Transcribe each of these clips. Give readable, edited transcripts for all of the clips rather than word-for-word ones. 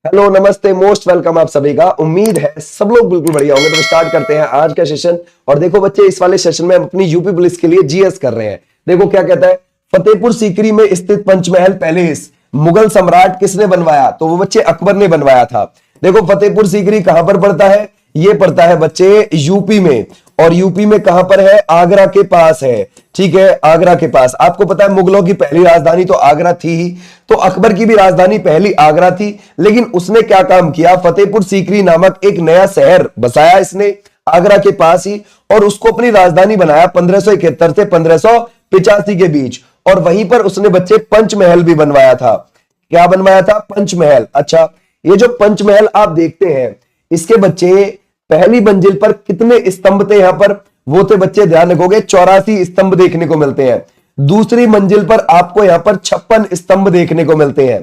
Hello, नमस्ते, most welcome आप सभी का। उम्मीद है सब लोग बिल्कुल बढ़िया होंगे। तो स्टार्ट करते हैं आज का सेशन। और देखो बच्चे, इस वाले सेशन में हम अपनी यूपी पुलिस के लिए जीएस कर रहे हैं। देखो क्या कहता है, फतेहपुर सीकरी में स्थित पंचमहल पैलेस मुगल सम्राट किसने बनवाया? तो वो बच्चे अकबर ने बनवाया था। देखो फतेहपुर सीकरी कहां पर पड़ता है? ये पड़ता है बच्चे यूपी में। और यूपी में कहां पर है? आगरा के पास है। ठीक है, आगरा के पास। आपको पता है मुगलों की पहली राजधानी तो आगरा थी ही, तो अकबर की भी राजधानी पहली आगरा थी। लेकिन उसने क्या काम किया? फतेहपुर सीकरी नामक एक नया शहर बसाया इसने आगरा के पास ही, और उसको अपनी राजधानी बनाया 1571 से 1585 के बीच। और वहीं पर उसने बच्चे पंचमहल भी बनवाया था। क्या बनवाया था? पंचमहल। अच्छा, ये जो पंचमहल आप देखते हैं, इसके बच्चे पहली मंजिल पर कितने स्तंभ थे? यहां पर वो थे बच्चे, ध्यान रखोगे, 84 स्तंभ देखने को मिलते हैं। दूसरी मंजिल पर आपको यहां पर 56 स्तंभ देखने को मिलते हैं।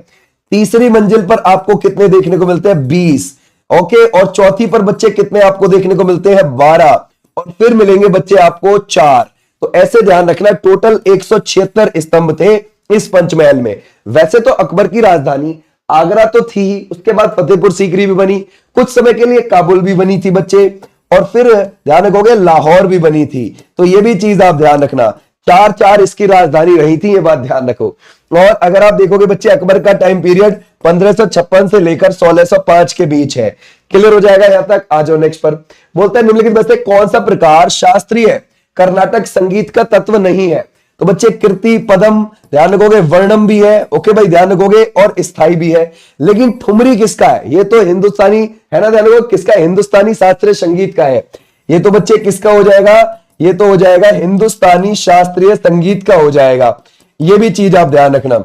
तीसरी मंजिल पर आपको कितने देखने को मिलते हैं? 20। ओके, और चौथी पर बच्चे कितने आपको देखने को मिलते हैं? 12। और फिर मिलेंगे बच्चे आपको 4। तो ऐसे ध्यान रखना, टोटल 176 स्तंभ थे इस पंचमहल में। वैसे तो अकबर की राजधानी आगरा तो थी ही, उसके बाद फतेहपुर सीकरी भी बनी, कुछ समय के लिए काबुल भी बनी थी बच्चे, और फिर ध्यान रखोगे लाहौर भी बनी थी। तो ये भी चीज आप ध्यान रखना, 4 इसकी राजधानी रही थी, ये बात ध्यान रखो। और अगर आप देखोगे बच्चे, अकबर का टाइम पीरियड 1556 से लेकर 1605 के बीच है। क्लियर हो जाएगा यहां तक? आ जाओ नेक्स्ट पर। बोलते हैं निम्नलिखित में से कौन सा प्रकार शास्त्रीय कर्नाटक संगीत का तत्व नहीं है? तो बच्चे कृति, पदम, ध्यान रखोगे, वर्णम भी है, ओके भाई, ध्यान रखोगे, और स्थाई भी है। लेकिन ठुमरी किसका है? ये तो हिंदुस्तानी है ना, ध्यान रखोगे, किसका? हिंदुस्तानी शास्त्रीय संगीत का है। ये तो बच्चे किसका हो जाएगा? ये तो हो जाएगा हिंदुस्तानी शास्त्रीय संगीत का हो जाएगा। ये भी चीज आप ध्यान रखना,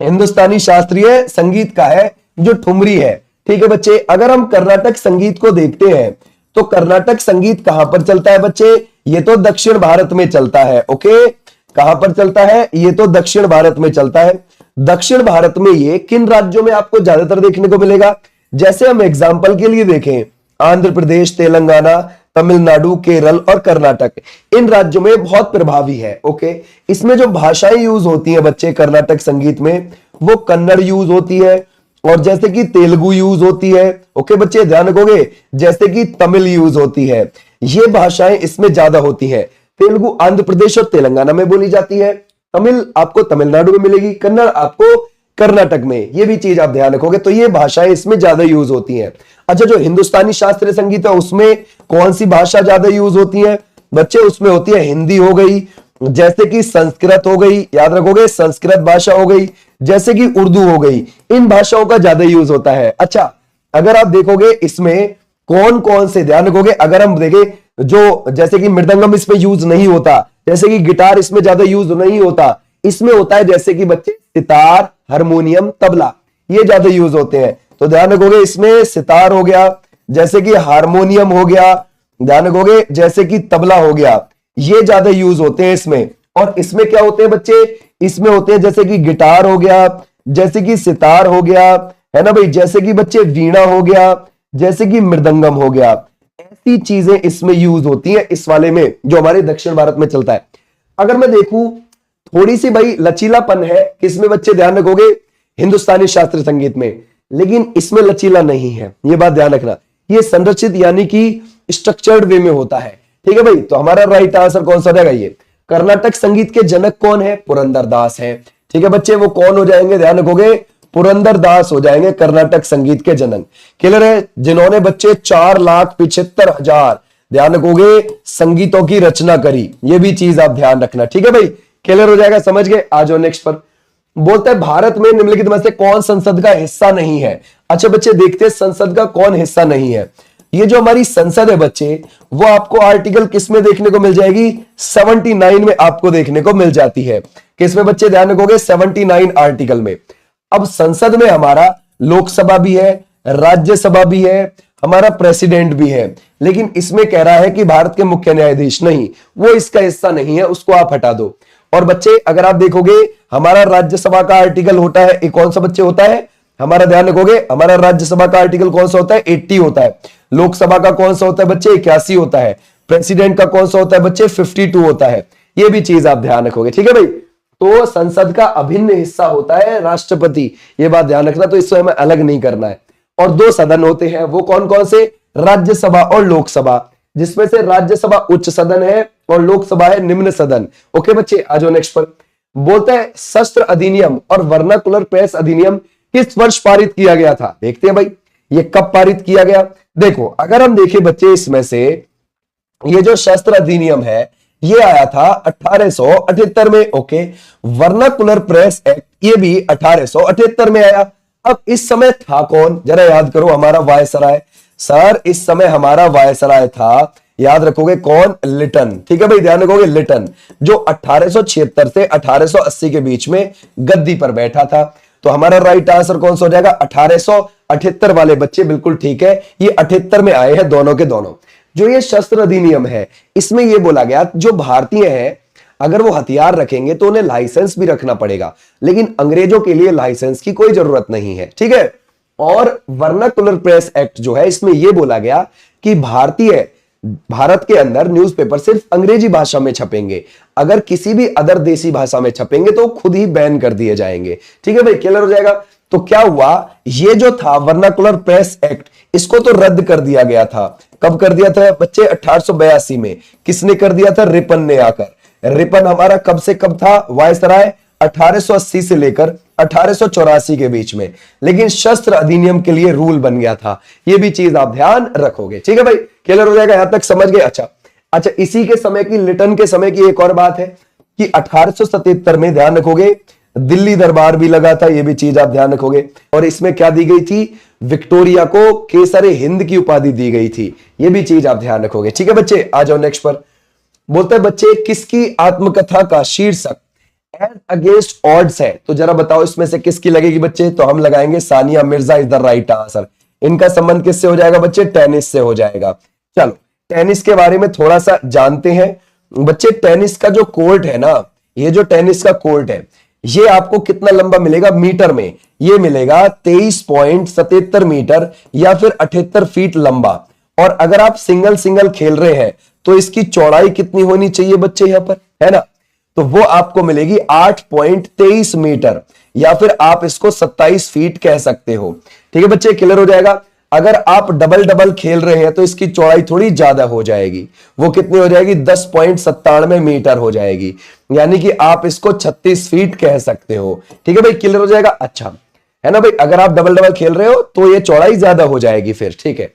हिंदुस्तानी शास्त्रीय संगीत का है जो ठुमरी है। ठीक है बच्चे, अगर हम कर्नाटक संगीत को देखते हैं तो कर्नाटक संगीत कहां पर चलता है बच्चे? ये तो दक्षिण भारत में चलता है। ओके, कहां पर चलता है? ये तो दक्षिण भारत में चलता है। दक्षिण भारत में ये किन राज्यों में आपको ज्यादातर देखने को मिलेगा? जैसे हम एग्जांपल के लिए देखें, आंध्र प्रदेश, तेलंगाना, तमिलनाडु, केरल और कर्नाटक, इन राज्यों में बहुत प्रभावी है। ओके, इसमें जो भाषाएं यूज होती हैं बच्चे कर्नाटक संगीत में, वो कन्नड़ यूज होती है, और जैसे कि तेलुगु यूज होती है। ओके बच्चे, ध्यान रखोगे, जैसे कि तमिल यूज होती है। ये भाषाएं इसमें ज्यादा होती है। तेलुगु आंध्र प्रदेश और तेलंगाना में बोली जाती है, तमिल आपको तमिलनाडु में मिलेगी, कन्नड़ आपको कर्नाटक में। ये भी चीज आप ध्यान रखोगे, तो ये भाषाएं इसमें ज्यादा यूज होती हैं। अच्छा, जो हिंदुस्तानी शास्त्रीय संगीत है उसमें कौन सी भाषा ज्यादा यूज होती है बच्चे? उसमें होती है हिंदी हो गई, जैसे कि संस्कृत हो गई, याद रखोगे, संस्कृत भाषा हो गई, जैसे कि उर्दू हो गई। इन भाषाओं का ज्यादा यूज होता है। अच्छा, अगर आप देखोगे इसमें कौन कौन से, ध्यान रखोगे, अगर हम देखें, जो जैसे कि मृदंगम इसमें यूज नहीं होता, जैसे कि गिटार इसमें ज्यादा यूज नहीं होता, इसमें होता है जैसे कि बच्चे सितार, हारमोनियम, तबला, ये ज्यादा यूज होते हैं। तो ध्यान रखोगे, इसमें सितार हो गया, जैसे कि हारमोनियम हो गया, ध्यान रखोगे, जैसे कि तबला हो गया, ये ज्यादा यूज होते हैं इसमें। और इसमें क्या होते हैं बच्चे? इसमें होते हैं जैसे कि गिटार हो गया, जैसे कि सितार हो गया, है ना भाई, जैसे कि बच्चे वीणा हो गया, जैसे कि मृदंगम हो गया। ऐसी चीजें इसमें यूज होती हैं इस वाले में, जो हमारे दक्षिण भारत में चलता है। अगर मैं देखूं, थोड़ी सी भाई लचीलापन है किसमें बच्चे? ध्यान रखोगे, हिंदुस्तानी शास्त्रीय संगीत में, लेकिन इसमें लचीला नहीं है, ये बात ध्यान रखना। ये संरचित यानी कि स्ट्रक्चर्ड वे में होता है। ठीक है भाई, तो हमारा राइट आंसर कौन सा रहेगा? ये कर्नाटक संगीत के जनक कौन है? पुरंदरदास है। ठीक है बच्चे, वो कौन हो जाएंगे? ध्यान रखोगे, पुरंदरदास हो जाएंगे कर्नाटक संगीत के जनक। क्लियर है? जिन्होंने बच्चे 4,75,000, ध्यान रखोगे, संगीतों की रचना करी। ये भी चीज आप ध्यान रखना। ठीक है भाई, क्लियर हो जाएगा, समझ गए? आ जाओ नेक्स्ट पर। बोलते हैं भारत में निम्नलिखित में से कौन संसद का हिस्सा नहीं है? अच्छा बच्चे, देखते हैं संसद का कौन हिस्सा नहीं है। ये जो हमारी संसद है बच्चे, वो आपको आर्टिकल किस में देखने को मिल जाएगी? 79 में आपको देखने को मिल जाती है। किसमें बच्चे? ध्यान रखोगे, 79 आर्टिकल में। अब संसद में हमारा लोकसभा भी है, राज्यसभा भी है, हमारा प्रेसिडेंट भी है, लेकिन इसमें कह रहा है कि भारत के मुख्य न्यायाधीश नहीं, वो इसका हिस्सा नहीं है, उसको आप हटा दो। और बच्चे अगर आप देखोगे, हमारा राज्यसभा का आर्टिकल होता है, एक कौन सा बच्चे होता है? हमारा ध्यान रखोगे, हमारा राज्यसभा का आर्टिकल कौन सा होता है? 80 होता है। लोकसभा का कौन सा होता है बच्चे? 81 होता है। प्रेसिडेंट का कौन सा होता है बच्चे? 52 होता है। ये भी चीज आप ध्यान रखोगे। ठीक है भाई, तो संसद का अभिन्न हिस्सा होता है राष्ट्रपति, ये बात ध्यान रखना, तो इसको हमें अलग नहीं करना है। और दो सदन होते हैं, वो कौन कौन से? राज्यसभा और लोकसभा, जिसमें से राज्यसभा उच्च सदन है और लोकसभा है निम्न सदन। ओके बच्चे, आ जाओ नेक्स्ट पर। बोलते हैं शस्त्र अधिनियम और वर्नाकुलर प्रेस अधिनियम किस वर्ष पारित किया गया था? देखते हैं भाई ये कब पारित किया गया। देखो अगर हम देखें बच्चे, इसमें से ये जो शस्त्र अधिनियम है ये आया था 1878 में। ओके, वर्नाकुलर प्रेस एक्ट ये भी 1878 में आया। अब इस समय था कौन? जरा याद करो, हमारा वायसराय। सर इस समय हमारा वायसराय था, याद रखोगे कौन? लिटन। ठीक है भाई, ध्यान रखोगे लिटन, जो 1876 से 1880 के बीच में गद्दी पर बैठा था। तो हमारा राइट आंसर कौन सा हो जाएगा? 1878 वाले बच्चे, बिल्कुल ठीक है, ये 78 में आए हैं दोनों के दोनों। जो ये शस्त्र अधिनियम है इसमें यह बोला गया जो भारतीय हैं अगर वो हथियार रखेंगे तो उन्हें लाइसेंस भी रखना पड़ेगा, लेकिन अंग्रेजों के लिए लाइसेंस की कोई जरूरत नहीं है। ठीक है, और वर्नाकुलर प्रेस एक्ट जो है इसमें यह बोला गया कि भारत के अंदर न्यूज़पेपर सिर्फ अंग्रेजी भाषा में छपेंगे, अगर किसी भी अदर देसी भाषा में छपेंगे तो खुद ही बैन कर दिए जाएंगे। ठीक है भाई, क्लियर हो जाएगा। तो क्या हुआ, ये जो था वर्नाकुलर प्रेस एक्ट इसको तो रद्द कर दिया गया था। कब कर दिया था बच्चे? 1882 में। किसने कर दिया था? रिपन ने आकर। रिपन हमारा कब से कब था वायसराय? 1880 से लेकर 1884 के बीच में। लेकिन शस्त्र अधिनियम के लिए रूल बन गया था, ये भी चीज आप ध्यान रखोगे। ठीक है भाई, क्लियर हो जाएगा, यहां तक समझ गए? अच्छा, इसी के समय की, लिटन के समय की एक और बात है कि 1877 में ध्यान रखोगे दिल्ली दरबार भी लगा था, ये भी चीज आप ध्यान रखोगे। और इसमें क्या दी गई थी? विक्टोरिया को केसरे हिंद की उपाधि दी गई थी, ये भी चीज आप ध्यान रखोगे। ठीक है बच्चे, आ जाओ नेक्स्ट पर। बोलते हैं बच्चे किसकी आत्मकथा का शीर्षक एज अगेंस्ट ऑड्स है? तो जरा बताओ इसमें से किसकी लगेगी बच्चे? तो हम लगाएंगे Sania Mirza is the right answer. इनका संबंध किससे हो जाएगा बच्चे? टेनिस से हो जाएगा। चलो टेनिस के बारे में थोड़ा सा जानते हैं बच्चे। टेनिस का जो कोर्ट है ना, ये जो टेनिस का कोर्ट है ये आपको कितना लंबा मिलेगा मीटर में? ये मिलेगा 23.77 मीटर या फिर 78 फीट लंबा। और अगर आप सिंगल सिंगल खेल रहे हैं तो इसकी चौड़ाई कितनी होनी चाहिए बच्चे यहां पर, है ना? तो वो आपको मिलेगी 8.23 मीटर या फिर आप इसको 27 फीट कह सकते हो। ठीक है बच्चे, क्लियर हो जाएगा। अगर आप डबल डबल खेल रहे हैं तो इसकी चौड़ाई थोड़ी ज्यादा हो जाएगी, वो कितनी हो जाएगी? 10.97 मीटर हो जाएगी, यानी कि आप इसको 36 फीट कह सकते हो। ठीक है भाई, क्लियर हो जाएगा। अच्छा है ना भाई, अगर आप डबल डबल खेल रहे हो तो ये चौड़ाई ज्यादा हो जाएगी फिर। ठीक है,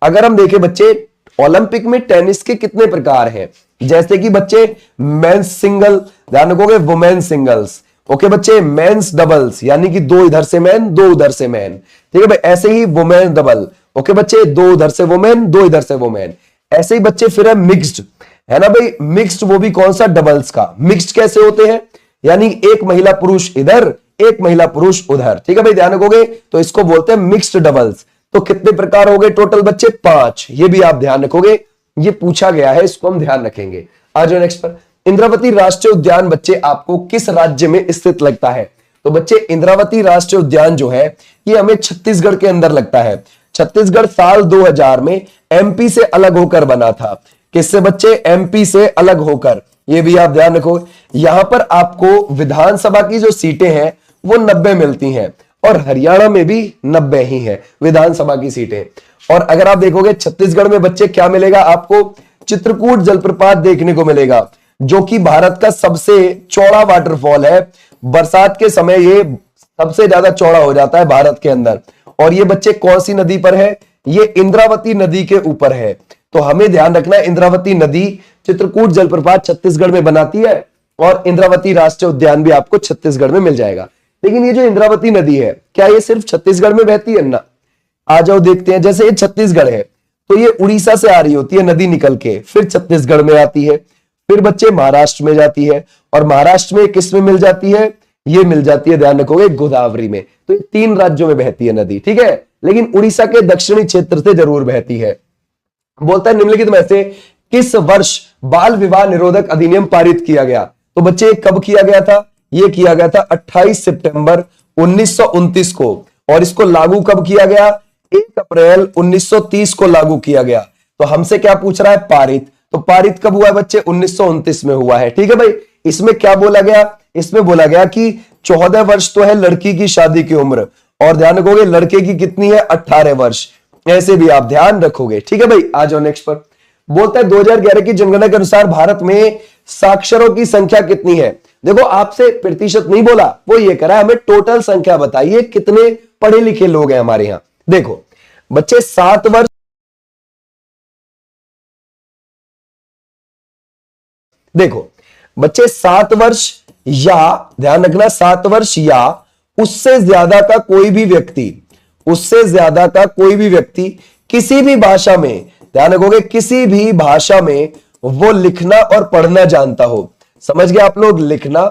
अगर हम देखें बच्चे ओलंपिक में टेनिस के कितने प्रकार हैं, जैसे कि बच्चे मेंस सिंगल, ध्यान रखोगे, वुमेन सिंगल्स। ओके बच्चे, मेंस डबल्स यानी कि दो इधर से मैन दो उधर से मैन। ठीक है भाई, ऐसे ही वुमेन डबल। ओके बच्चे, दो उधर से वुमेन दो इधर से वुमेन। ऐसे ही बच्चे फिर है मिक्स्ड, है ना भाई, मिक्स्ड वो भी कौन सा? डबल्स का। मिक्स्ड कैसे होते हैं? यानी एक महिला पुरुष इधर एक महिला पुरुष उधर। ठीक है भाई, ध्यान रखोगे, तो इसको बोलते हैं मिक्स्ड डबल्स। तो कितने प्रकार हो गए टोटल बच्चे? 5। ये भी आप ध्यान रखोगे, ये पूछा गया है, इसको हम ध्यान रखेंगे। आ जाओ नेक्स्ट पर। इंद्रावती राष्ट्रीय उद्यान बच्चे आपको किस राज्य में स्थित लगता है? तो बच्चे इंद्रावती राष्ट्रीय उद्यान जो है ये हमें छत्तीसगढ़ के अंदर लगता है। छत्तीसगढ़ साल 2000 में एमपी से अलग होकर बना था। किससे बच्चे? एमपी से अलग होकर। ये भी आप ध्यान रखो। यहां पर आपको विधानसभा की जो सीटें हैं वो 90 मिलती हैं और हरियाणा में भी 90 ही है विधानसभा की सीटें। और अगर आप देखोगे छत्तीसगढ़ में बच्चे क्या मिलेगा आपको? चित्रकूट जलप्रपात देखने को मिलेगा, जो कि भारत का सबसे चौड़ा वाटरफॉल है। बरसात के समय ये सबसे ज्यादा चौड़ा हो जाता है भारत के अंदर। और ये बच्चे कौन सी नदी पर है? ये इंद्रावती नदी के ऊपर है। तो हमें ध्यान रखना, इंद्रावती नदी चित्रकूट जलप्रपात छत्तीसगढ़ में बनाती है और इंद्रावती राष्ट्रीय उद्यान भी आपको छत्तीसगढ़ में मिल जाएगा। लेकिन ये जो इंद्रावती नदी है क्या ये सिर्फ छत्तीसगढ़ में बहती है? ना, आ जाओ देखते हैं। जैसे ये छत्तीसगढ़ है तो ये उड़ीसा से आ रही होती है नदी निकल के, फिर छत्तीसगढ़ में आती है, फिर बच्चे महाराष्ट्र में जाती है, और महाराष्ट्र में किस में मिल जाती है? ये मिल जाती है, ध्यान रखोगे, गोदावरी में। तो ये 3 राज्यों में बहती है नदी। ठीक है, लेकिन उड़ीसा के दक्षिणी क्षेत्र से जरूर बहती है। बोलता है निम्नलिखित में से किस वर्ष बाल विवाह निरोधक अधिनियम पारित किया गया? तो बच्चे कब किया गया था? ये किया गया था 28 सितंबर 1929 को। और इसको लागू कब किया गया? 1 अप्रैल 1930 को लागू किया गया। तो हमसे क्या पूछ रहा है? पारित। तो पारित कब हुआ है बच्चे? 1929 में हुआ है। ठीक है भाई, इसमें क्या बोला गया? इसमें बोला गया कि 14 वर्ष तो है लड़की की शादी की उम्र और ध्यान रखोगे लड़के की कितनी है 18 वर्ष, ऐसे भी आप ध्यान रखोगे। ठीक है भाई, आ जाओ नेक्स्ट पर। बोलता है 2011 की जनगणना के अनुसार भारत में साक्षरों की संख्या कितनी है। देखो आपसे प्रतिशत नहीं बोला, वो ये करा हमें टोटल संख्या बताइए कितने पढ़े लिखे लोग हैं हमारे यहां। देखो बच्चे 7 वर्ष, देखो बच्चे 7 वर्ष या ध्यान रखना 7 वर्ष या उससे ज्यादा का कोई भी व्यक्ति, उससे ज्यादा का कोई भी व्यक्ति किसी भी भाषा में, ध्यान रखोगे किसी भी भाषा में वो लिखना और पढ़ना जानता हो। समझ गए आप लोग, लिखना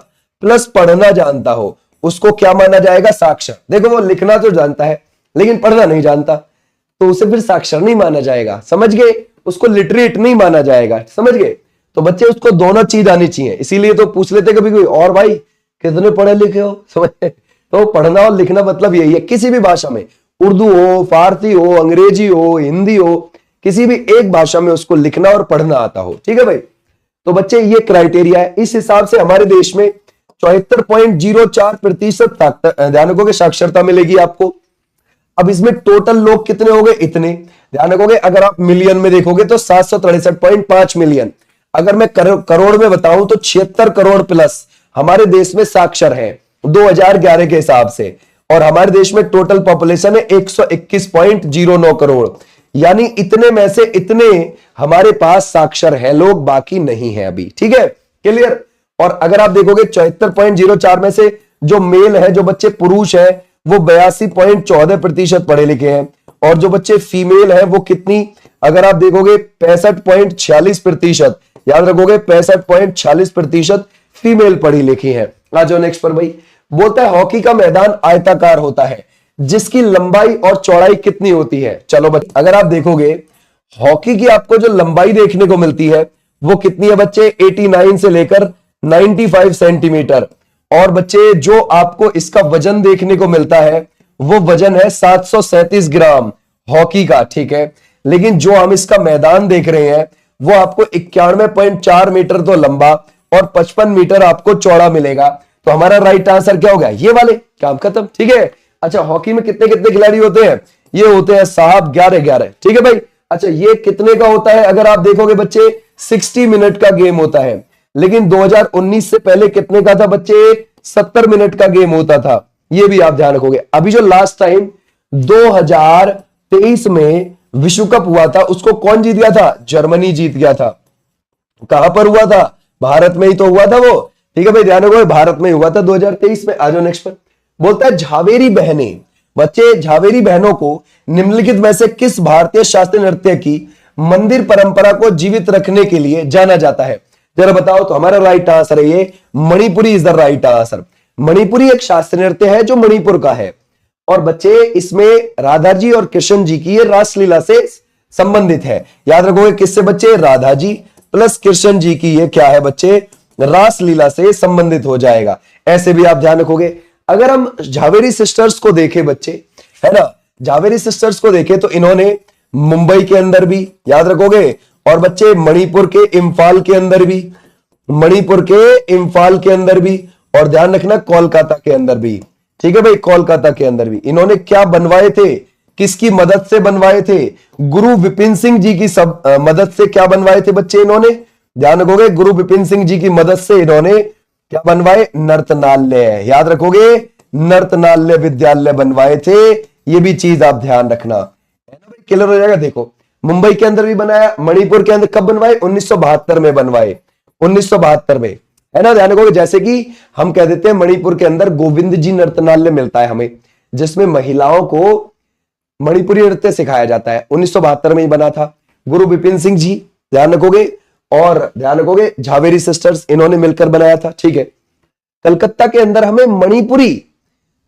प्लस पढ़ना जानता हो, उसको क्या माना जाएगा साक्षर। देखो वो लिखना तो जानता है लेकिन पढ़ना नहीं जानता, तो उसे फिर साक्षर नहीं माना जाएगा। समझ गए, उसको लिटरेट नहीं माना जाएगा। समझ गए, तो बच्चे उसको दोनों चीज आनी चाहिए। इसीलिए तो पूछ लेते कभी कोई, और भाई कितने पढ़े लिखे हो। समझ, तो पढ़ना और लिखना मतलब यही है, किसी भी भाषा में, उर्दू हो, फारसी हो, अंग्रेजी हो, हिंदी हो, किसी भी एक भाषा में उसको लिखना और पढ़ना आता हो। ठीक है भाई, तो बच्चे ये क्राइटेरिया है। इस हिसाब से हमारे देश में 74.04% ध्यान रखोगे साक्षरता मिलेगी आपको। अब इसमें टोटल लोग कितने हो गए, इतने। ध्यान रखोगे अगर आप मिलियन में देखोगे तो 763.5 मिलियन। अगर मैं करोड़ में बताऊं तो 76 करोड़ प्लस हमारे देश में साक्षर हैं 2011 के हिसाब से। और हमारे देश में टोटल पॉपुलेशन है 121.09 करोड़, यानी इतने में से इतने हमारे पास साक्षर है लोग, बाकी नहीं है अभी। ठीक है, क्लियर। और अगर आप देखोगे 74.04 में से जो मेल है, जो बच्चे पुरुष है, वो 82.14% पढ़े लिखे हैं। और जो बच्चे फीमेल है वो कितनी, अगर आप देखोगे 65.46%, याद रखोगे 65.46% फीमेल पढ़ी लिखी है। आ जाओ नेक्स्ट पर भाई। बोलता है हॉकी का मैदान आयताकार होता है जिसकी लंबाई और चौड़ाई कितनी होती है। चलो बच्चे, अगर आप देखोगे हॉकी की आपको जो लंबाई देखने को मिलती है वो कितनी है बच्चे, 89 से लेकर 95 सेंटीमीटर। और बच्चे जो आपको इसका वजन देखने को मिलता है वो वजन है 737 ग्राम हॉकी का। ठीक है, लेकिन जो हम इसका मैदान देख रहे हैं वो आपको 91.4 मीटर तो लंबा और 55 मीटर आपको चौड़ा मिलेगा। तो हमारा राइट आंसर क्या हो गया, ये वाले, काम खत्म। ठीक है, अच्छा हॉकी में कितने कितने खिलाड़ी होते हैं, ये होते हैं साहब 11-11। ठीक है भाई, अच्छा ये कितने का होता है, अगर आप देखोगे बच्चे 60 मिनट का गेम होता है। लेकिन 2019 से पहले कितने का था बच्चे, 70 मिनट का गेम होता था। ये भी आप ध्यान रखोगे। अभी जो लास्ट टाइम 2023 में विश्व कप हुआ था उसको कौन जीत गया था, जर्मनी जीत गया था। कहां पर हुआ था, भारत में ही तो हुआ था वो। ठीक है भाई, ध्यान रखो भारत में हुआ था 2023 में। आ जाओ नेक्स्ट पर। बोलता है झावेरी बहनें, बच्चे झावेरी बहनों को निम्नलिखित में से किस भारतीय शास्त्रीय नृत्य की मंदिर परंपरा को जीवित रखने के लिए जाना जाता है, जरा बताओ। तो हमारा राइट आंसर है ये Manipuri is the right answer. Manipuri एक शास्त्रीय नृत्य है जो मणिपुर का है। और बच्चे इसमें राधा जी और कृष्ण जी की ये रासलीला से संबंधित है। याद रखोगे किससे बच्चे, राधा जी प्लस कृष्ण जी की ये क्या है बच्चे, रासलीला से संबंधित हो जाएगा। ऐसे भी आप ध्यान रखोगे। अगर हम झावेरी सिस्टर्स को देखें बच्चे, है ना, झावेरी सिस्टर्स को देखें तो इन्होंने मुंबई के अंदर भी, याद रखोगे, और बच्चे मणिपुर के इम्फाल के अंदर भी, मणिपुर के इम्फाल के अंदर भी, और ध्यान रखना कोलकाता के अंदर भी। ठीक है भाई, कोलकाता के अंदर भी इन्होंने क्या बनवाए थे, किसकी मदद से बनवाए थे, गुरु विपिन सिंह जी की सब मदद से क्या बनवाए थे बच्चे इन्होंने, ध्यान रखोगे गुरु विपिन सिंह जी की मदद से इन्होंने क्या बनवाए, नर्तनालय। याद रखोगे नर्तनालय विद्यालय बनवाए थे। ये भी चीज आप ध्यान रखना, है ना भाई, क्लियर हो जाएगा। देखो मुंबई के अंदर भी बनाया, मणिपुर के अंदर कब बनवाए, 1972 में बनवाए, 1972 में, है ना। ध्यान रखोगे जैसे कि हम कह देते हैं मणिपुर के अंदर गोविंद जी नर्तनालय मिलता है हमें, जिसमें महिलाओं को मणिपुरी नृत्य सिखाया जाता है। 1972 में ही बना था। गुरु विपिन सिंह जी, ध्यान रखोगे, और ध्यान रखोगे झावेरी सिस्टर्स, इन्होंने मिलकर बनाया था। ठीक है, कलकत्ता के अंदर हमें मणिपुरी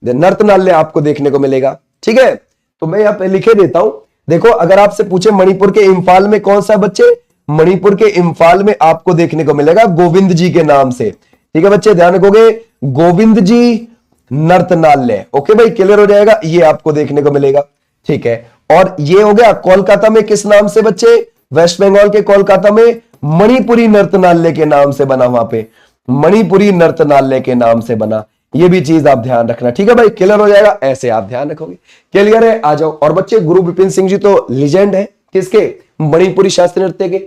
नर्तनालय आपको देखने को मिलेगा। ठीक है, तो मैं यहां पे लिखे देता हूं। देखो अगर आपसे पूछे मणिपुर के इम्फाल में कौन सा बच्चे, मणिपुर के इम्फाल में आपको देखने को मिलेगा गोविंद जी के नाम से। ठीक है बच्चे, ध्यान रखोगे गोविंद जी नर्तनालय। ओके भाई, क्लियर हो जाएगा, ये आपको देखने को मिलेगा। ठीक है, और ये हो गया कोलकाता में किस नाम से बच्चे, वेस्ट बंगाल के कोलकाता में मणिपुरी नर्तनालय के नाम से बना, वहां पे मणिपुरी नर्तनालय के नाम से बना। ये भी चीज आप ध्यान रखना, ठीक है भाई, क्लियर हो जाएगा, ऐसे आप ध्यान रखोगे। क्लियर है, आ जाओ। और बच्चे गुरु विपिन सिंह जी तो लीजेंड है, किसके, मणिपुरी शास्त्रीय नृत्य के।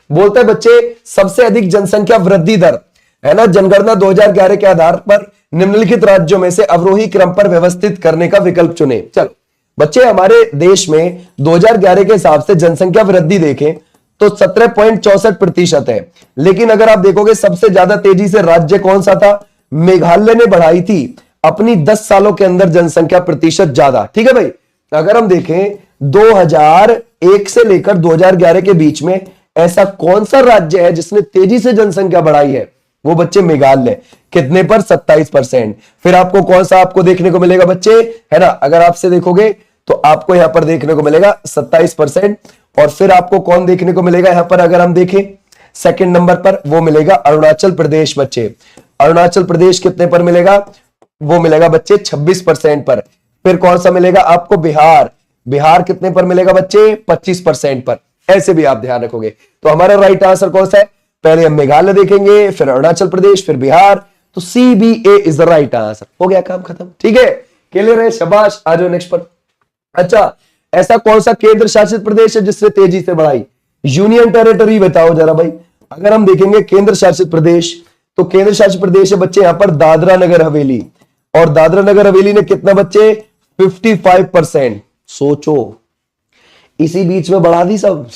बोलते हैं बच्चे सबसे अधिक जनसंख्या वृद्धि दर है ना, जनगणना 2011 के आधार पर निम्नलिखित राज्यों में से अवरोही क्रम पर व्यवस्थित करने का विकल्प चुने। चलो बच्चे, हमारे देश में 2011 के हिसाब से जनसंख्या वृद्धि देखें तो 17.64% है, लेकिन अगर आप देखोगे सबसे ज्यादा तेजी से राज्य कौन सा था, मेघालय ने बढ़ाई थी अपनी 10 सालों के अंदर जनसंख्या प्रतिशत ज्यादा, ठीक है भाई। अगर हम देखें 2001 से लेकर 2011 के बीच में ऐसा कौन सा राज्य है जिसने तेजी से जनसंख्या बढ़ाई है, वो बच्चे मेघालय, कितने पर, 27%। फिर आपको कौन सा आपको देखने को मिलेगा बच्चे, है ना, अगर आपसे देखोगे तो आपको यहां पर देखने को मिलेगा 27%। और फिर आपको कौन देखने को मिलेगा यहां पर, अगर हम देखें सेकंड नंबर पर, वो मिलेगा अरुणाचल प्रदेश बच्चे। अरुणाचल प्रदेश कितने पर मिलेगा, वो मिलेगा बच्चे 26% पर। फिर कौन सा मिलेगा आपको, बिहार, बिहार कितने पर मिलेगा बच्चे, 25% पर। ऐसे भी आप ध्यान रखोगे। तो हमारा राइट आंसर कौन सा है, पहले हम मेघालय देखेंगे, फिर अरुणाचल प्रदेश, फिर बिहार, तो CBA is the right answer. हो गया काम खत्म, ठीक है, क्लियर है, शाबाश। आ जाओ नेक्स्ट पर। अच्छा, ऐसा कौन सा केंद्र शासित प्रदेश है जिसने तेजी से बढ़ाई, यूनियन टेरिटरी बताओ जरा भाई। अगर हम देखेंगे केंद्र शासित प्रदेश, तो केंद्र शासित प्रदेश है बच्चे यहां पर दादरा नगर हवेली, और दादरा नगर हवेली ने कितना बच्चे, 55%। सोचो, इसी बीच में बढ़ा दी सब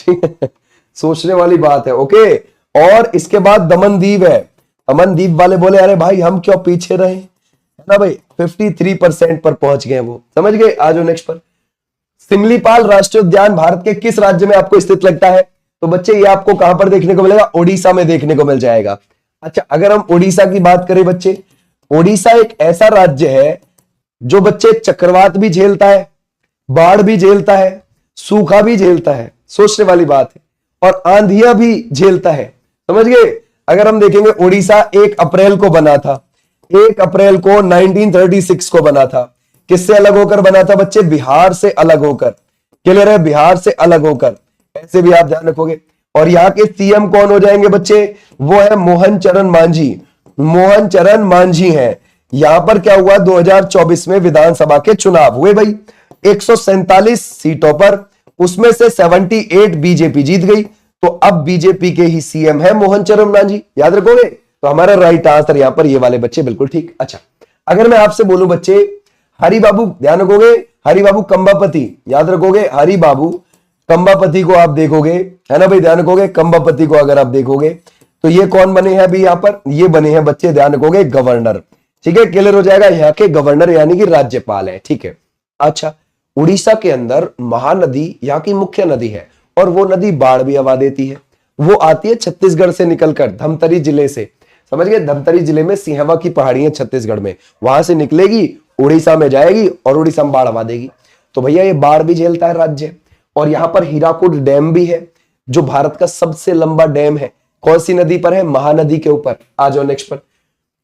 सोचने वाली बात है, ओके। और इसके बाद दमन दीव है, दमन दीव वाले बोले अरे भाई हम क्यों पीछे रहे, है ना भाई, 53% पर पहुंच गए वो, समझ गए। आ जाओ नेक्स्ट पर। सिमलीपाल राष्ट्रीय उद्यान भारत के किस राज्य में आपको स्थित लगता है, तो बच्चे ये आपको कहां पर देखने को मिलेगा, ओडिशा में देखने को मिल जाएगा। अच्छा, अगर हम ओडिशा की बात करें बच्चे, ओडिशा एक ऐसा राज्य है जो बच्चे चक्रवात भी झेलता है, बाढ़ भी झेलता है, सूखा भी झेलता है, सोचने वाली बात है, और आंधियां भी झेलता है, समझ गए। अगर हम देखेंगे ओडिशा 1 अप्रैल को बना था, 1 अप्रैल को 1936 को बना था। किससे अलग होकर बना था बच्चे, बिहार से अलग होकर। क्लियर है, बिहार से अलग होकर, ऐसे भी आप ध्यान रखोगे। और यहाँ के सीएम कौन हो जाएंगे बच्चे, वो है मोहन चरण मांझी, मोहन चरण मांझी हैं। यहां पर क्या हुआ, 2024 में विधानसभा के चुनाव हुए भाई, 147 सीटों पर, उसमें से 78 बीजेपी जीत गई, तो अब बीजेपी के ही सीएम है मोहन चरण मांझी, याद रखोगे। तो हमारा राइट आंसर यहां पर ये वाले बच्चे बिल्कुल ठीक। अच्छा, अगर मैं आपसे बोलूं बच्चे हरि बाबू, ध्यान रखोगे, हरि बाबू कंबापति, याद रखोगे, हरि बाबू कंबापति को आप देखोगे, है ना भाई, ध्यान रखोगे, कंबापति को अगर आप देखोगे तो ये कौन बने हैं अभी यहां पर, ये बने हैं बच्चे, ध्यान रखोगे, गवर्नर, ठीक है, क्लियर हो जाएगा, यहाँ के गवर्नर यानी कि राज्यपाल है, ठीक है। अच्छा, उड़ीसा के अंदर महानदी यहाँ की मुख्य नदी है, और वो नदी बाढ़ भी आवा देती है। वो आती है छत्तीसगढ़ से निकलकर, धमतरी जिले से, समझ गए, धमतरी जिले में सिंहवा की पहाड़ी है छत्तीसगढ़ में, वहां से निकलेगी, उड़ीसा में जाएगी, और उड़ीसा में बाढ़ आवा देगी। तो भैया ये बाढ़ भी झेलता है राज्य। और यहां पर हीराकुड डैम भी है, जो भारत का सबसे लंबा डैम है। कौन सी नदी पर है, महानदी के ऊपर। आ जाओ नेक्स्ट पर।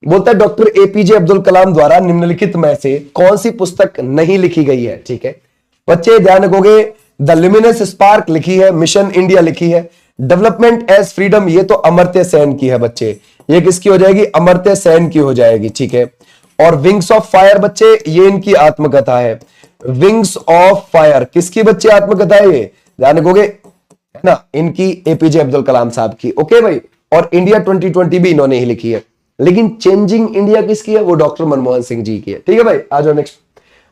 बोलता है डॉक्टर APJ अब्दुल कलाम द्वारा निम्नलिखित में से कौन सी पुस्तक नहीं लिखी गई है, ठीक है बच्चे, ध्यान रखोगे, द ल्यूमिनस स्पार्क लिखी है, मिशन इंडिया लिखी है, डेवलपमेंट एज फ्रीडम ये तो अमर्त्य सेन की है बच्चे, ये किसकी हो जाएगी, अमर्त्य सेन की हो जाएगी, ठीक है। और विंग्स ऑफ फायर बच्चे, ये इनकी आत्मकथा है, विंग्स ऑफ फायर किसकी बच्चे आत्मकथा है, ये ध्यान रखोगे, है ना, इनकी APJ अब्दुल कलाम साहब की, ओके भाई। और इंडिया 2020 भी इन्होंने ही लिखी है, लेकिन चेंजिंग इंडिया किसकी है, वो डॉक्टर मनमोहन सिंह जी की है, ठीक है भाई। आ जाओ नेक्स्ट।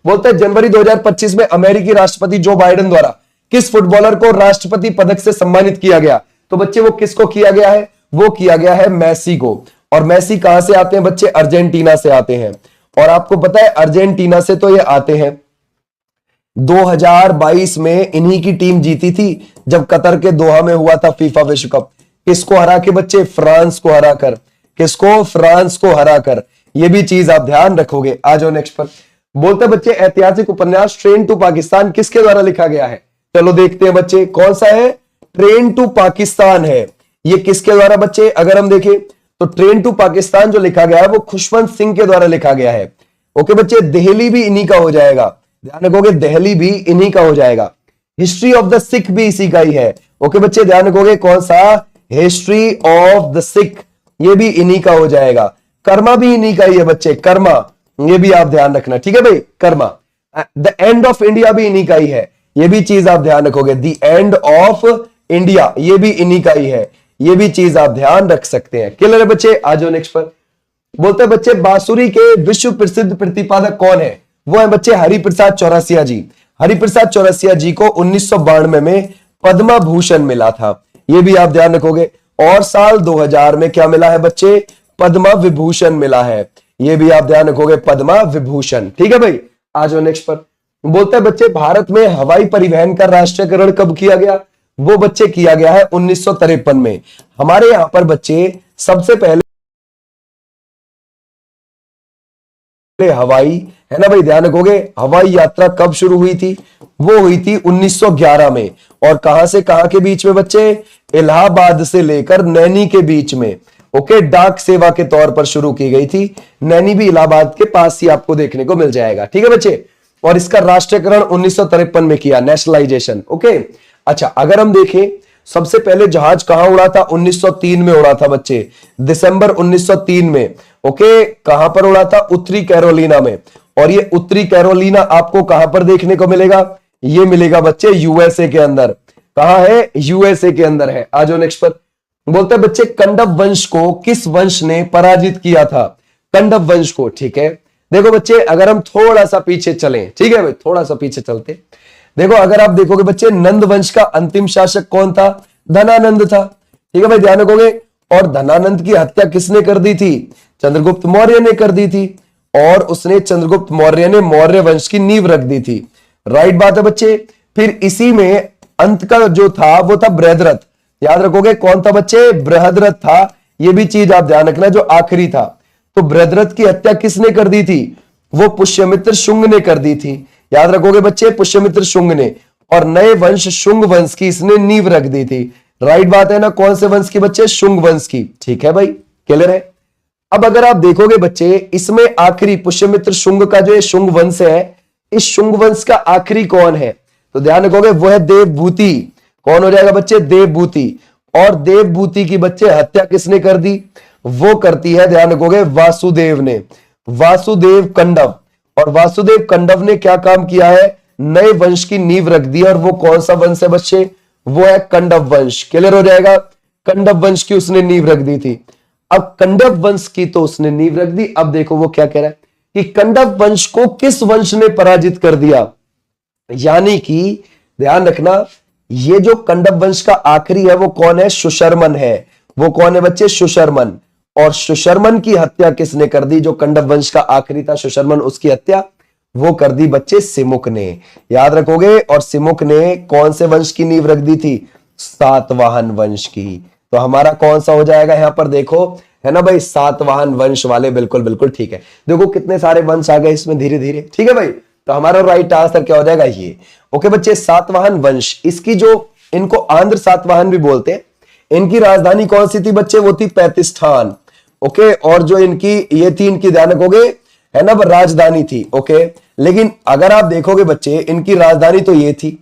बोलते हैं जनवरी 2025 में अमेरिकी राष्ट्रपति जो बाइडेन द्वारा किस फुटबॉलर को राष्ट्रपति पदक से सम्मानित किया गया, तो बच्चे वो किसको किया गया है, वो किया गया है मेसी को। और मेसी कहां से आते हैं बच्चे, अर्जेंटीना से आते हैं। और आपको पता है अर्जेंटीना से तो ये आते हैं, 2022 में इन्हीं की टीम जीती थी जब कतर के दोहा में हुआ था फीफा विश्व कप। किसको हरा के बच्चे, फ्रांस को हराकर, किसको, फ्रांस को हराकर, ये भी चीज आप ध्यान रखोगे। आ जाओ नेक्स्ट पर। बोलते बच्चे ऐतिहासिक उपन्यास ट्रेन टू पाकिस्तान किसके द्वारा लिखा गया है, चलो देखते हैं बच्चे, कौन सा है, ट्रेन टू पाकिस्तान है, ये किसके द्वारा बच्चे, अगर हम देखें तो ट्रेन टू पाकिस्तान जो लिखा गया है वो खुशवंत सिंह के द्वारा लिखा गया है, ओके बच्चे। दहली भी इन्हीं का हो जाएगा, ध्यान रखोगे, दहली भी इन्हीं का हो जाएगा। हिस्ट्री ऑफ द सिख भी इसी का ही है, ओके बच्चे, ध्यान रखोगे, कौन सा, हिस्ट्री ऑफ द सिख, ये भी इन्हीं का हो जाएगा। कर्मा भी इन्हीं का ही है बच्चे, कर्मा, ये भी आप ध्यान रखना, ठीक है भाई। Karma, the end of India भी इन्हीं का ही है, ये भी चीज आप ध्यान रखोगे। द एंड ऑफ इंडिया ये भी इन्हीं का ही है, ये भी चीज आप ध्यान रख सकते हैं। क्लियर है बच्चे? आ जाओ नेक्स्ट पर। बोलते हैं बच्चे बांसुरी के विश्व प्रसिद्ध प्रतिपादक कौन है? वो है बच्चे हरिप्रसाद चौरसिया जी। हरिप्रसाद चौरसिया जी को 1992 में पद्म भूषण मिला था, ये भी आप ध्यान रखोगे। और साल 2000 में क्या मिला है बच्चे? पद्म विभूषण मिला है, ये भी आप ध्यान रखोगे, पद्म विभूषण। ठीक है भाई, आ जाओ नेक्स्ट पर। बोलते हैं बच्चे भारत में हवाई परिवहन का राष्ट्रीयकरण कब किया गया? वो बच्चे किया गया है 1953 में। हमारे यहां पर बच्चे सबसे पहले हवाई, है ना भाई, ध्यान रखोगे, हवाई यात्रा कब शुरू हुई थी? वो हुई थी 1911 में। और कहां से कहां के बीच में बच्चे? इलाहाबाद से लेकर नैनी के बीच में। ओके, डाक सेवा के तौर पर शुरू की गई थी। नैनी भी इलाहाबाद के पास ही आपको देखने को मिल जाएगा, ठीक है बच्चे। और इसका राष्ट्रीयकरण 1953 में किया, नेशनलाइजेशन। ओके, अच्छा, अगर हम देखें सबसे पहले जहाज कहां उड़ा था? 1903 में उड़ा था बच्चे, दिसंबर 1903 में। ओके, कहां पर उड़ा था? उत्तरी कैरोलिना में। और ये उत्तरी कैरोलिना आपको कहां पर देखने को मिलेगा? ये मिलेगा बच्चे यूएसए के अंदर। कहां है? यूएसए के अंदर है। आ जाओ नेक्स्ट पर। बोलते हैं बच्चे कंडव वंश को किस वंश ने पराजित किया था? कंडव वंश को, ठीक है। देखो बच्चे, अगर हम थोड़ा सा पीछे चलें, ठीक है भाई, थोड़ा सा पीछे चलते, देखो अगर आप देखोगे बच्चे, नंद वंश का अंतिम शासक कौन था? धनानंद था, ठीक है भाई, ध्यान रखोगे। और धनानंद की हत्या किसने कर दी थी? चंद्रगुप्त मौर्य ने कर दी थी। और उसने, चंद्रगुप्त मौर्य ने मौर्य वंश की नींव रख दी थी। राइट बात है बच्चे। फिर इसी में अंत का जो था वो था बृहद्रथ, याद रखोगे, कौन था बच्चे? बृहद्रथ था, ये भी चीज आप ध्यान रखना, जो आखिरी था। तो बृहद्रथ की हत्या किसने कर दी थी? वो पुष्यमित्र शुंग ने कर दी थी, याद रखोगे बच्चे, पुष्यमित्र शुंग ने। और नए वंश शुंग वंश की इसने नींव रख दी थी। राइट बात है ना? कौन से वंश की बच्चे? शुंग वंश की, ठीक है भाई, क्लियर है। अब अगर आप देखोगे बच्चे, इसमें आखिरी पुष्यमित्र शुंग का जो ये शुंग वंश है, इस शुंग वंश का आखिरी कौन है? तो ध्यान रखोगे, वो है देवभूति। कौन हो जाएगा बच्चे? देवभूति। और देवभूति की बच्चे हत्या किसने कर दी? वो करती है, ध्यान रखोगे, वासुदेव ने, वासुदेव कंडव। और वासुदेव कंडव ने क्या काम किया है? नए वंश की नींव रख दी। और वो कौन सा वंश है बच्चे? वो है कंडव वंश। क्लियर हो जाएगा? कंडव वंश की उसने नींव रख दी थी। अब कंडव वंश की तो उसने नींव रख दी। अब देखो वो क्या कह रहा है कि कंडव वंश को किस वंश ने पराजित कर दिया? यानी कि ध्यान रखना, ये जो कंडव वंश का आखिरी है वो कौन है? सुशर्मन है। वो कौन है बच्चे? सुशर्मन। और सुशर्मन की हत्या किसने कर दी? जो कंडव वंश का आखिरी था सुशर्मन, उसकी हत्या वो कर दी बच्चे सिमुक ने, याद रखोगे। और सिमुक ने कौन से वंश की नींव रख दी थी? सातवाहन वंश की। तो हमारा कौन सा हो जाएगा यहां पर? देखो, है ना भाई, सातवाहन वंश वाले, बिल्कुल बिल्कुल ठीक है। देखो कितने सारे वंश आ गए इसमें धीरे धीरे, ठीक है भाई। तो हमारा राइट आंसर क्या हो जाएगा? ये। ओके बच्चे, सातवाहन वंश, इसकी जो, इनको आंध्र सातवाहन भी बोलते हैं। इनकी राजधानी कौन सी थी बच्चे? वो थी पैतिस्थान। ओके, और जो इनकी ये थी, इनकी ध्यान रखोगे, है ना, राजधानी थी। ओके, लेकिन अगर आप देखोगे बच्चे, इनकी राजधानी तो ये थी,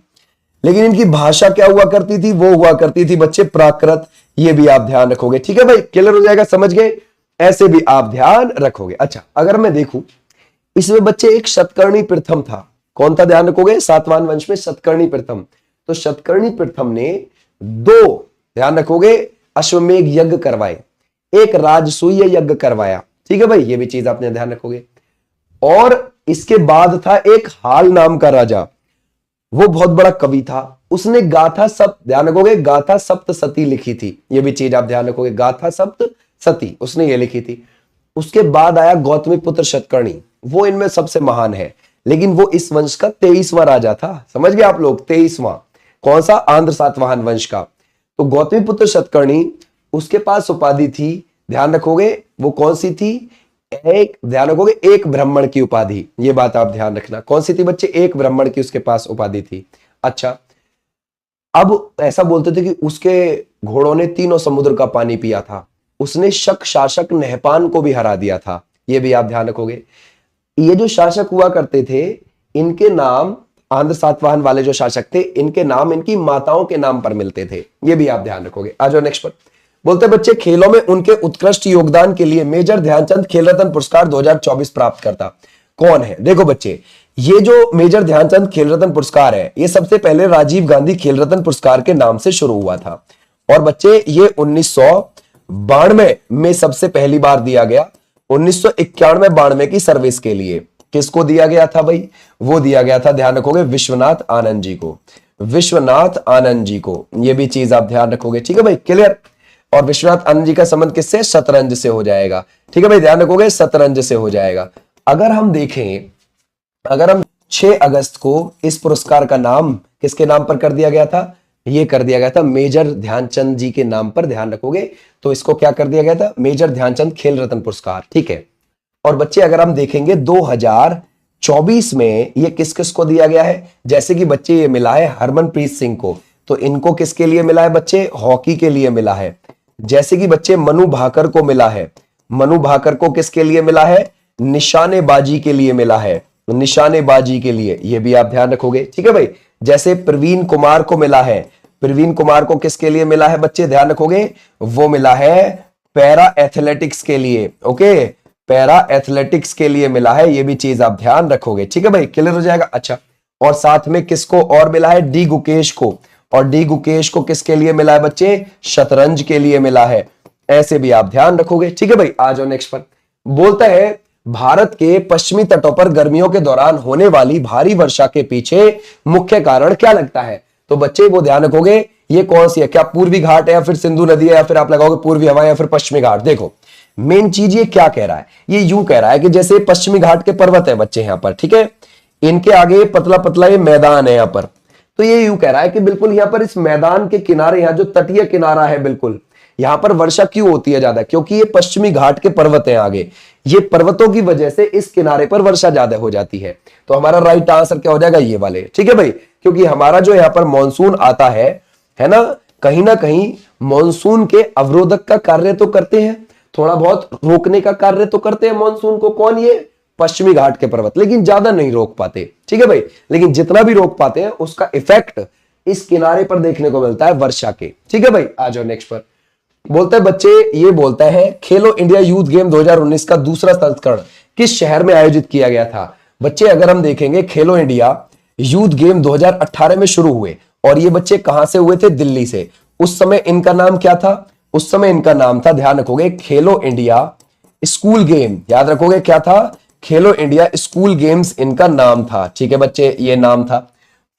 लेकिन इनकी भाषा क्या हुआ करती थी? वो हुआ करती थी बच्चे प्राकृत। ये भी आप ध्यान रखोगे, ठीक है भाई, क्लियर हो जाएगा, समझ गए? ऐसे भी आप ध्यान रखोगे। अच्छा, अगर मैं देखूं इसमें बच्चे, एक शतकर्णी प्रथम था। कौन था? ध्यान रखोगे, सातवाहन वंश में शतकर्णी प्रथम। तो शतकर्णी प्रथम ने 2, ध्यान रखोगे, अश्वमेध यज्ञ करवाए, एक राजसूय यज्ञ करवाया, ठीक है भाई, ये भी चीज आपने ध्यान रखोगे। और इसके बाद था एक हाल नाम का राजा, वो बहुत बड़ा कवि था, उसने गाथा सप्त, ध्यान रखोगे, गाथा सप्तशती लिखी थी, ये भी चीज आप ध्यान रखोगे, गाथा सप्तशती उसने ये लिखी थी। उसके बाद आया गौतमी पुत्र शतकर्णी, वो इनमें सबसे महान है, लेकिन वो इस वंश का 23वां राजा था। समझ गए आप लोग? 23वां। कौन सा? आंध्र सातवाहन वंश का। तो गौतमी पुत्र शतकर्णी, उसके पास उपाधि थी, ध्यान रखोगे, वो कौन सी थी? एक, ध्यान रखोगे, एक ब्राह्मण की उपाधि। ये बात आप ध्यान रखना, कौन सी थी बच्चे? एक ब्राह्मण की उसके पास उपाधि थी। अच्छा, अब ऐसा बोलते थे कि उसके घोड़ों ने 3 समुद्र का पानी पिया था, उसने शक शासक नहपान को भी हरा दिया था। ये भी आप ध्यान रखोगे। ये जो शासक हुआ करते थे, इनके नाम, आंध्र सातवाहन वाले जो शासक थे, इनके नाम इनकी माताओं के नाम पर मिलते थे। ये भी आप ध्यान रखोगे। आ जाओ नेक्स्ट पर। बोलते बच्चे खेलों में उनके उत्कृष्ट योगदान के लिए मेजर ध्यानचंद खेल रत्न पुरस्कार 2024 प्राप्त करता कौन है? देखो बच्चे, ये जो मेजर ध्यानचंद खेल रत्न पुरस्कार है, ये सबसे पहले राजीव गांधी खेल रत्न पुरस्कार के नाम से शुरू हुआ था। और बच्चे ये 1992 में सबसे पहली बार दिया गया, 1991-92 की सर्विस के लिए। किसको दिया गया था भाई? वो दिया गया था, ध्यान रखोगे, विश्वनाथ आनंद जी को। विश्वनाथ आनंद जी को, ये भी चीज आप ध्यान रखोगे, ठीक है भाई, क्लियर। और विश्वनाथ आनंद जी का संबंध किससे? शतरंज से हो जाएगा, ठीक है भाई, ध्यान रखोगे, शतरंज से हो जाएगा। अगर हम देखें, अगर हम 6 अगस्त को इस पुरस्कार का नाम किसके नाम पर कर दिया गया था? ये कर दिया गया था मेजर ध्यानचंद जी के नाम पर, ध्यान रखोगे। तो इसको क्या कर दिया गया था? मेजर ध्यानचंद खेल रत्न पुरस्कार, ठीक है। और बच्चे अगर हम देखेंगे 2024 में ये किस किस को दिया गया है? जैसे कि बच्चे ये मिला है हरमनप्रीत सिंह को, तो इनको किसके लिए मिला है बच्चे? हॉकी के लिए मिला है। जैसे कि बच्चे मनु भाकर को मिला है, मनु भाकर को किसके लिए मिला है? निशानेबाजी के लिए मिला है, निशानेबाजी के लिए, ये भी आप ध्यान रखोगे, ठीक है भाई। जैसे प्रवीण कुमार को मिला है, प्रवीण कुमार को किसके लिए मिला है बच्चे? ध्यान रखोगे, वो मिला है पैरा एथलेटिक्स के लिए, ओके, पैरा एथलेटिक्स के लिए मिला है, ये भी चीज आप ध्यान रखोगे, ठीक है भाई, क्लियर हो जाएगा। अच्छा, और साथ में किसको और मिला है? डी गुकेश को। और डी गुकेश को किसके लिए मिला है बच्चे? शतरंज के लिए मिला है, ऐसे भी आप ध्यान रखोगे, ठीक है भाई। आ जाओ नेक्स्ट पर। बोलता है भारत के पश्चिमी तटों पर गर्मियों के दौरान होने वाली भारी वर्षा के पीछे मुख्य कारण क्या लगता है? तो बच्चे वो ध्यान रखोगे, ये कौन सी है? क्या पूर्वी घाट है, या फिर सिंधु नदी है, या फिर आप लगाओगे पूर्वी हवा, या फिर पश्चिमी घाट? देखो मेन चीज ये क्या कह रहा है, ये यूं कह रहा है कि जैसे पश्चिमी घाट के पर्वत है बच्चे यहां पर, ठीक है, इनके आगे पतला पतला ये मैदान है यहां पर, तो ये यूं कह रहा है कि बिल्कुल यहां पर इस मैदान के किनारे, यहां जो तटीय किनारा है, बिल्कुल यहां पर वर्षा क्यों होती है ज्यादा? क्योंकि ये पश्चिमी घाट के पर्वत हैं आगे, ये पर्वतों की वजह से इस किनारे पर वर्षा ज्यादा हो जाती है। तो हमारा राइट आंसर क्या हो जाएगा? ये वाले, ठीक है भाई, क्योंकि हमारा जो यहाँ पर मॉनसून आता है ना कहीं मॉनसून के अवरोधक का कार्य तो करते हैं, थोड़ा बहुत रोकने का कार्य तो करते हैं मॉनसून को। कौन? ये पश्चिमी घाट के पर्वत, लेकिन ज्यादा नहीं रोक पाते, ठीक है भाई, लेकिन जितना भी रोक पाते हैं उसका इफेक्ट इस किनारे पर देखने को मिलता है वर्षा के, ठीक है भाई। आ जाओ नेक्स्ट पर। बोलता है बच्चे, ये बोलता है खेलो इंडिया यूथ गेम 2019 का दूसरा संस्करण किस शहर में आयोजित किया गया था? बच्चे अगर हम देखेंगे खेलो इंडिया यूथ गेम 2018 में शुरू हुए, और ये बच्चे कहां से हुए थे? दिल्ली से। उस समय इनका नाम क्या था? उस समय इनका नाम था, ध्यान रखोगे, खेलो इंडिया स्कूल गेम, याद रखोगे क्या था? खेलो इंडिया स्कूल गेम्स इनका नाम था, ठीक है बच्चे, ये नाम था।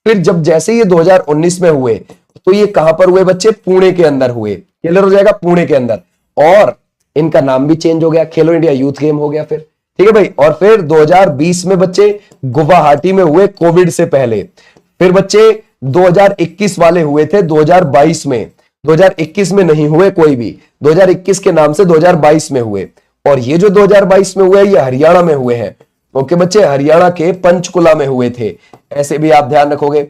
फिर जब जैसे ये 2019 में हुए, तो ये कहां पर हुए बच्चे? पुणे के अंदर हुए, क्लियर हो जाएगा, पुणे के अंदर। और इनका नाम भी चेंज हो गया, खेलो इंडिया यूथ गेम हो गया फिर, ठीक है भाई। और फिर 2020 में बच्चे गुवाहाटी में हुए, कोविड से पहले। फिर बच्चे 2021 वाले हुए थे 2022 में, 2021 में नहीं हुए कोई भी, 2021 के नाम से 2022 में हुए। और ये जो 2022 में हुए ये हरियाणा में हुए हैं, ओके बच्चे, हरियाणा के पंचकुला में हुए थे, ऐसे भी आप ध्यान रखोगे।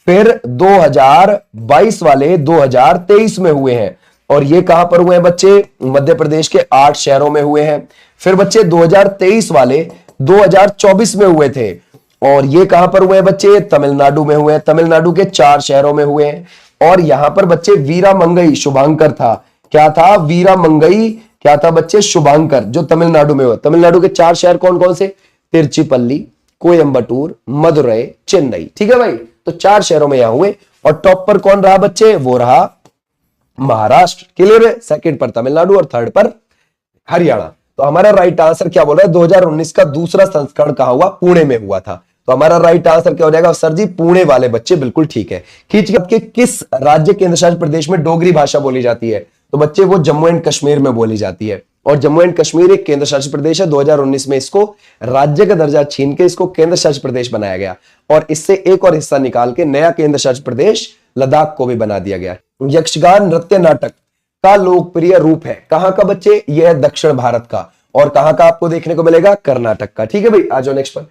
फिर 2022 वाले 2023 में हुए हैं, और ये कहां पर हुए हैं बच्चे? मध्य प्रदेश के 8 शहरों में हुए हैं। फिर बच्चे 2023 वाले 2024 में हुए थे, और ये कहां पर हुए हैं बच्चे? तमिलनाडु में हुए हैं, तमिलनाडु के 4 शहरों में हुए हैं। और यहां पर बच्चे वीरा मंगई शुभांकर था, क्या था? वीरा मंगई क्या था बच्चे? शुभांकर, जो तमिलनाडु में हुआ। तमिलनाडु के 4 शहर कौन कौन से? तिरुचिपल्ली, कोयंबटूर, मदुरई, चेन्नई, ठीक है भाई, तो 4 शहरों में यहां हुए। और टॉप पर कौन रहा बच्चे? वो रहा महाराष्ट्र, क्लियर है, सेकंड पर तमिलनाडु और थर्ड पर हरियाणा। तो हमारा राइट आंसर क्या बोल रहा है? 2019 का दूसरा संस्करण कहां हुआ? पुणे में हुआ था। तो हमारा राइट आंसर क्या हो जाएगा सर जी? पुणे वाले बच्चे, बिल्कुल ठीक है। खींच के किस राज्य केंद्र शासित प्रदेश में डोगरी भाषा बोली जाती है? तो बच्चे वो जम्मू एंड कश्मीर में बोली जाती है, और जम्मू एंड कश्मीर एक केंद्र शासित प्रदेश है। 2019 में इसको राज्य का दर्जा छीन के इसको केंद्र शासित प्रदेश बनाया गया, और इससे एक और हिस्सा निकाल के नया केंद्र शासित प्रदेश लद्दाख को भी बना दिया गया। यक्षगान नृत्य नाटक का लोकप्रिय रूप है कहां का बच्चे? यह है दक्षिण भारत का, और कहां का आपको देखने को मिलेगा? कर्नाटक का, ठीक है भाई। आ जाओ नेक्स्ट पर।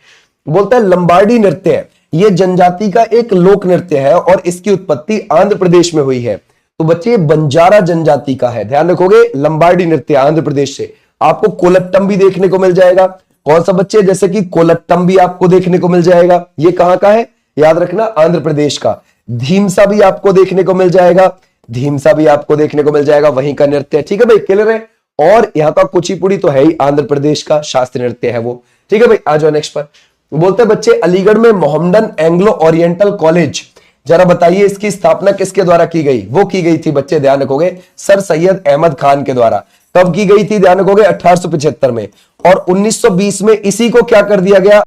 बोलता है लंबाडी नृत्य यह जनजाति का एक लोक नृत्य है, और इसकी उत्पत्ति आंध्र प्रदेश में हुई है। तो बच्चे बंजारा जनजाति का है, ध्यान रखोगे, लंबाडी नृत्य आंध्र प्रदेश से। आपको कोलट्टम भी देखने को मिल जाएगा, कौन सा बच्चे? जैसे कि कोलट्टम भी आपको देखने को मिल जाएगा, ये कहां का है? याद रखना, आंध्र प्रदेश का। धीमसा भी आपको देखने को मिल जाएगा, धीमसा भी आपको देखने को मिल जाएगा, वहीं का नृत्य है। ठीक है भाई, क्लियर है। और यहाँ का कुचिपुड़ी तो है ही, आंध्र प्रदेश का शास्त्रीय नृत्य है वो। ठीक है भाई, आ जाओ नेक्स्ट पर। बोलते हैं बच्चे अलीगढ़ में मोहम्मदन एंग्लो ओरिएंटल कॉलेज, जरा बताइए इसकी स्थापना किसके द्वारा की गई? वो की गई थी बच्चे, ध्यान रखोगे, सर सैयद अहमद खान के द्वारा। कब की गई थी? ध्यान रखोगे 1875 में। और 1920 में इसी को क्या कर दिया गया?